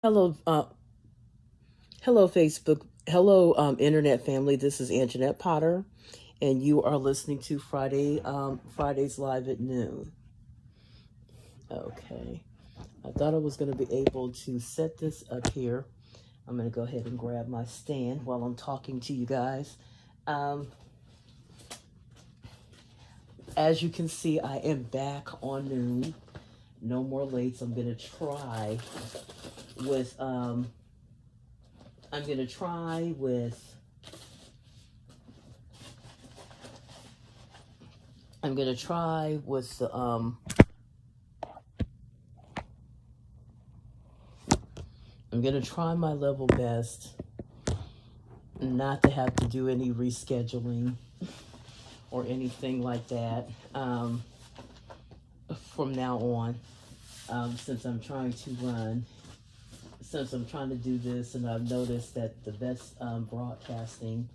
Hello, hello, Facebook. Hello, Internet family. This is Anjanette Potter, and you are listening to Fridays Live at noon. Okay. I thought I was going to be able to set this up here. I'm going to go ahead and grab my stand while I'm talking to you guys. Um, as you can see, I am back on noon. No more lates. I'm going to try with. I'm going to try with. I'm going to try with the. I'm going to try my level best not to have to do any rescheduling or anything like that from now on, since I'm trying to run, since I'm trying to do this, and I've noticed that the best broadcasting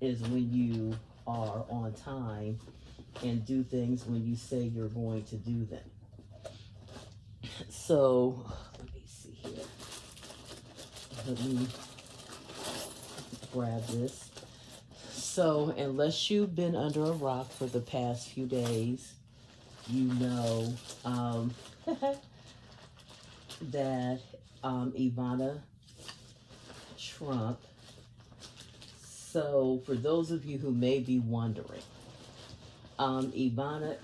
is when you are on time and do things when you say you're going to do them. So, let me see here. Let me grab this. So, unless you've been under a rock for the past few days, you know that Ivana Trump. So, for those of you who may be wondering, Ivana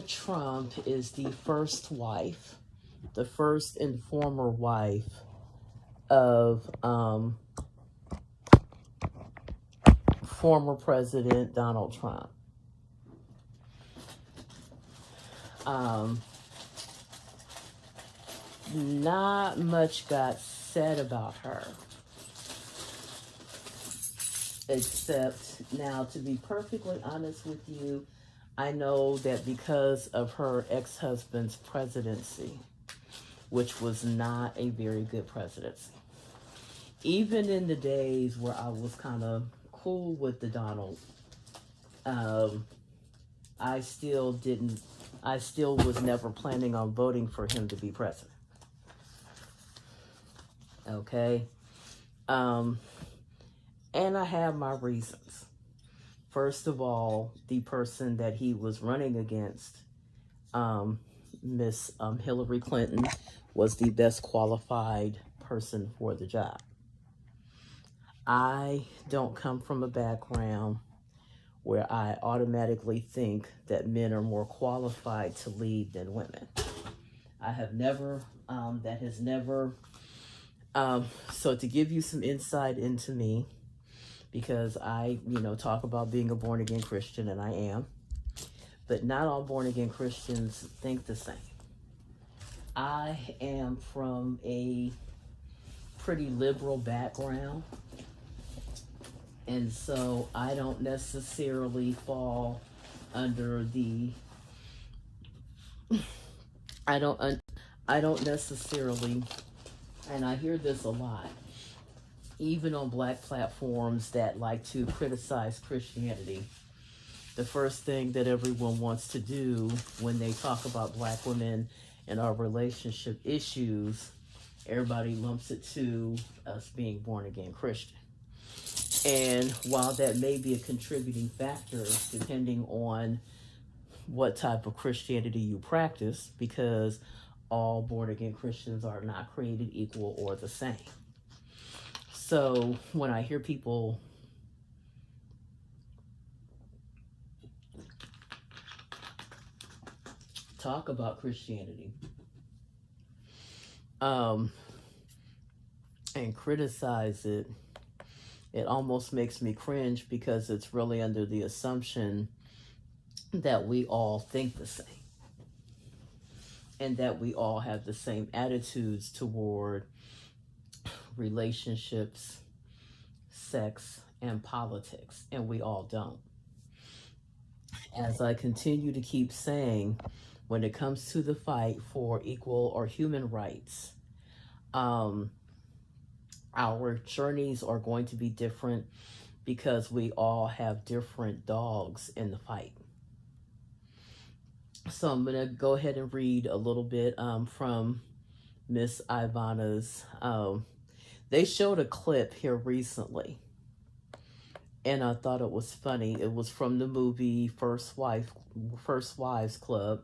Trump is the first wife, the first and former wife of former President Donald Trump. Not much got said about her, except, now, to be perfectly honest with you, I know that because of her ex-husband's presidency, which was not a very good presidency, even in the days where I was kind of cool with the Donald, I still was never planning on voting for him to be president. Okay. And I have my reasons. First of all, the person that he was running against, Miss Hillary Clinton, was the best qualified person for the job. I don't come from a background where I automatically think that men are more qualified to lead than women. I have never, that has never, so to give you some insight into me, because I, talk about being a born-again Christian, and I am, but not all born-again Christians think the same. I am from a pretty liberal background, and so I don't necessarily fall under the, I don't necessarily, and I hear this a lot, even on Black platforms that like to criticize Christianity. The first thing that everyone wants to do when they talk about Black women and our relationship issues, everybody lumps it to us being born again Christian. And while that may be a contributing factor, depending on what type of Christianity you practice, because all born again Christians are not created equal or the same. So when I hear people talk about Christianity and criticize it, it almost makes me cringe, because it's really under the assumption that we all think the same and that we all have the same attitudes toward relationships, sex, and politics, and we all don't. As I continue to keep saying, when it comes to the fight for equal or human rights, our journeys are going to be different, because we all have different dogs in the fight. So I'm going to go ahead and read a little bit from Miss Ivana's. They showed a clip here recently, and I thought it was funny. It was from the movie First Wives Club,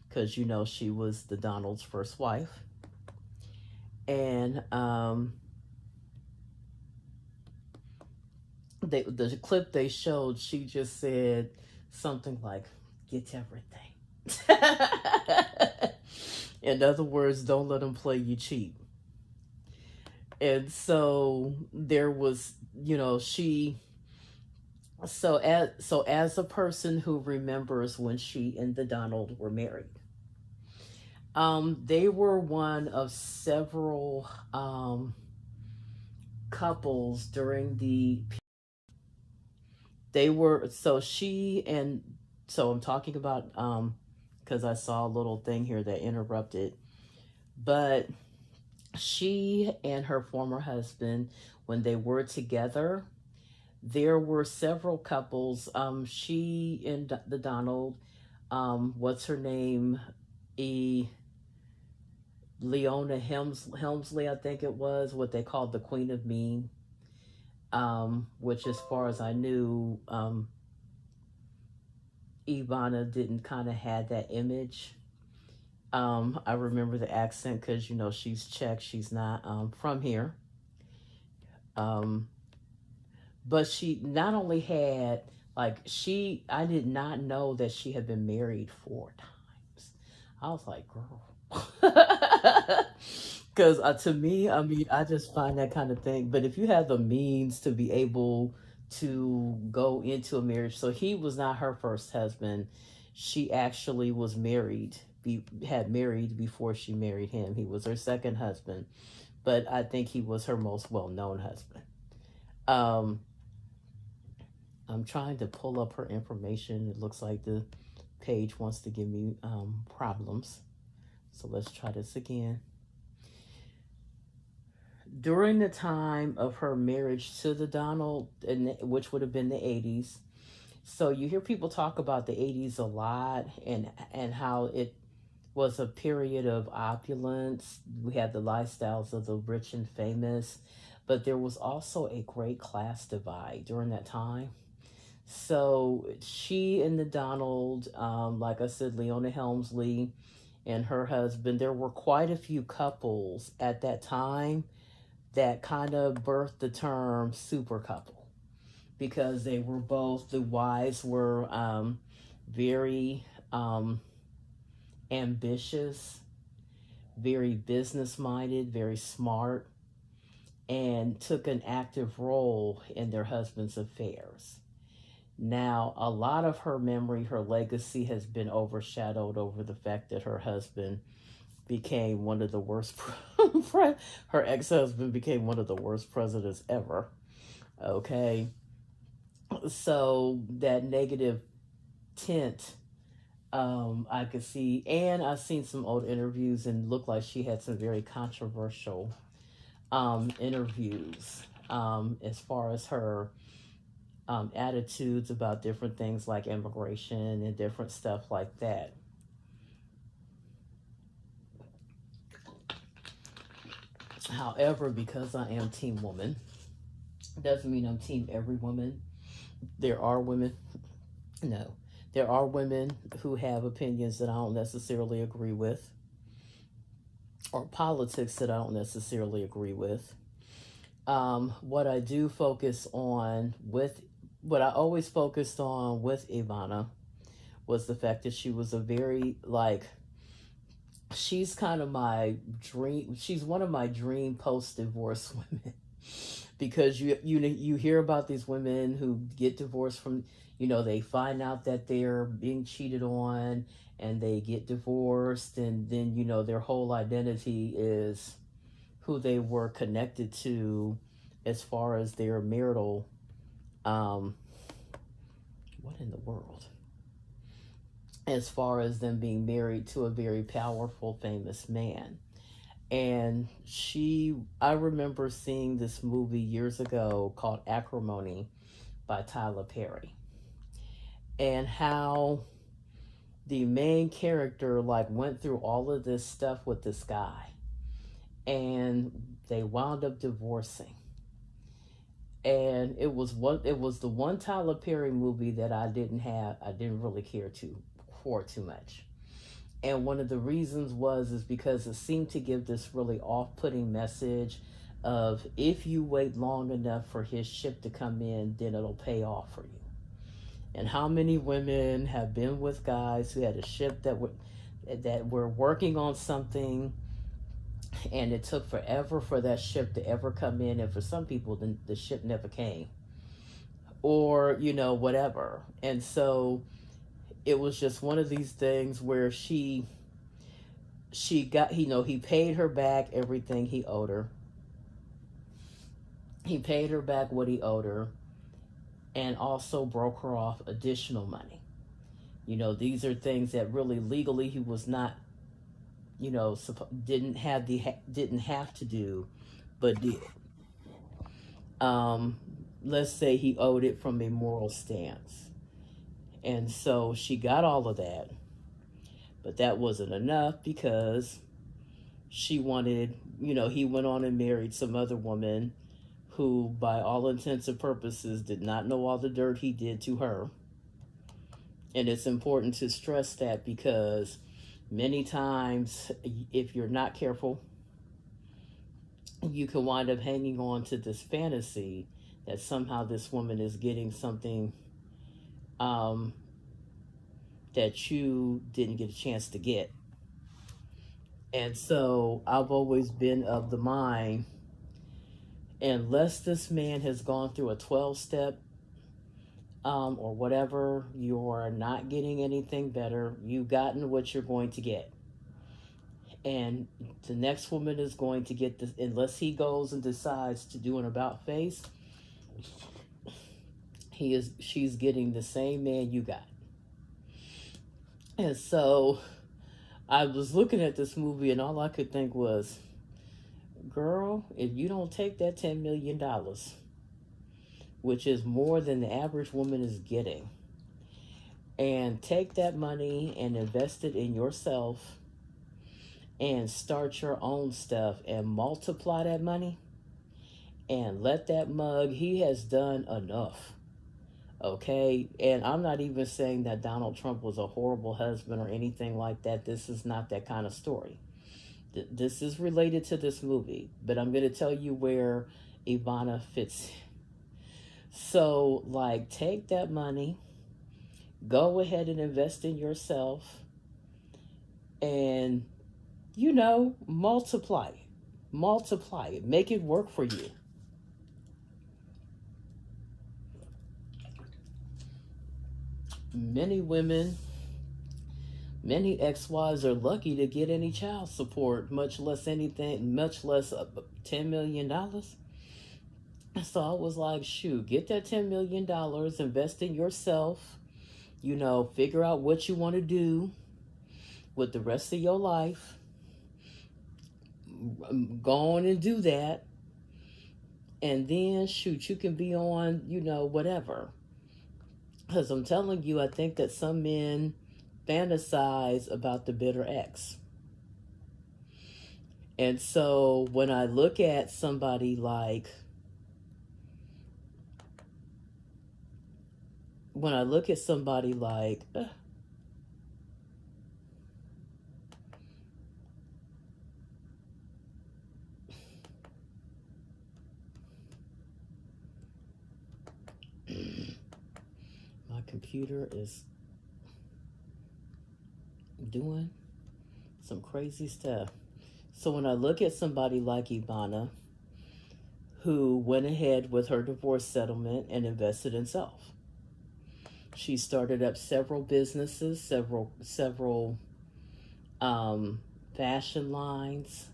because you know she was the Donald's first wife, and the clip they showed, she just said something like, "Get everything." In other words, don't let them play you cheap. And so there was, you know, as a person who remembers when she and the Donald were married, they were one of several couples during the they were so she and so I'm talking about because I saw a little thing here that interrupted, but she and her former husband, when they were together, there were several couples. She and the Donald, what's her name, e Leona Helmsley, I think it was, what they called the Queen of Mean, which, as far as I knew, Ivana didn't kind of had that image. I remember the accent because, you know, she's Czech. She's not from here. But she not only had, I did not know that she had been married 4 times. I was like, girl. Because to me, I mean, I just find that kind of thing. But if you have the means to be able to go into a marriage, so he was not her first husband. She actually was married, had married before she married him. He was her second husband, but I think he was her most well-known husband. Um, I'm trying to pull up her information. It looks like the page wants to give me problems. So let's try this again. During the time of her marriage to the Donald, which would have been the 80s, so you hear people talk about the 80s a lot, and how it was a period of opulence. We had the lifestyles of the rich and famous, but there was also a great class divide during that time. So she and the Donald, like I said, Leona Helmsley and her husband, there were quite a few couples at that time that kind of birthed the term super couple, because they were both, the wives were very ambitious, very business minded, very smart, and took an active role in their husband's affairs. Now, a lot of her memory, her legacy has been overshadowed over the fact that her husband became one of the worst, her ex-husband became one of the worst presidents ever. Okay. So that negative tint, I could see, and I've seen some old interviews and looked like she had some very controversial interviews as far as her attitudes about different things like immigration and different stuff like that. However, because I am team woman, doesn't mean I'm team every woman. There are women, no, there are women who have opinions that I don't necessarily agree with, or politics that I don't necessarily agree with. What I do focus on with, what I always focused on with Ivana was the fact that she was a very, she's kind of my dream. She's one of my dream post-divorce women, because you hear about these women who get divorced from, they find out that they're being cheated on, and they get divorced, and then their whole identity is who they were connected to as far as their marital what in the world, as far as them being married to a very powerful, famous man. And I remember seeing this movie years ago called Acrimony by Tyler Perry, and how the main character went through all of this stuff with this guy, and they wound up divorcing. And it was the one Tyler Perry movie that I didn't really care for too much. And one of the reasons is because it seemed to give this really off-putting message of, if you wait long enough for his ship to come in, then it'll pay off for you. And how many women have been with guys who had a ship that were working on something, and it took forever for that ship to ever come in, and for some people the ship never came, or whatever. And so it was just one of these things where she got, he paid her back everything he owed her. He paid her back what he owed her, and also broke her off additional money. These are things that really legally he was not, didn't have to do, but did. Let's say he owed it from a moral stance. And so she got all of that, but that wasn't enough, because she wanted, he went on and married some other woman who, by all intents and purposes, did not know all the dirt he did to her. And it's important to stress that, because many times, if you're not careful, you can wind up hanging on to this fantasy that somehow this woman is getting something that you didn't get a chance to get. And so I've always been of the mind, unless this man has gone through a 12-step or whatever, you're not getting anything better. You've gotten what you're going to get. And the next woman is going to get this, unless he goes and decides to do an about face, she's getting the same man you got. And so I was looking at this movie, and all I could think was, girl, if you don't take that $10 million, which is more than the average woman is getting, and take that money and invest it in yourself and start your own stuff and multiply that money and let that mug, he has done enough. Okay? And I'm not even saying that Donald Trump was a horrible husband or anything like that. This is not that kind of story. This is related to this movie, but I'm going to tell you where Ivana fits. So, take that money, go ahead and invest in yourself, and, multiply it, make it work for you. Many women, many ex-wives are lucky to get any child support, much less $10 million. So I was like, shoot, get that $10 million, invest in yourself, figure out what you want to do with the rest of your life. Go on and do that. And then, shoot, you can be on, whatever. Because I'm telling you, I think that some men fantasize about the bitter ex. And so when I look at somebody like my computer is doing some crazy stuff. So when I look at somebody like Ivana, who went ahead with her divorce settlement and invested in self, she started up several businesses, several fashion lines,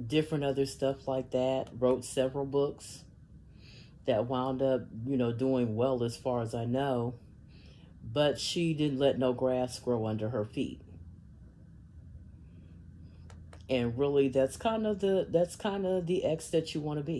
different other stuff like that, wrote several books that wound up, doing well as far as I know, but she didn't let no grass grow under her feet. And really, that's kind of the ex that you want to be.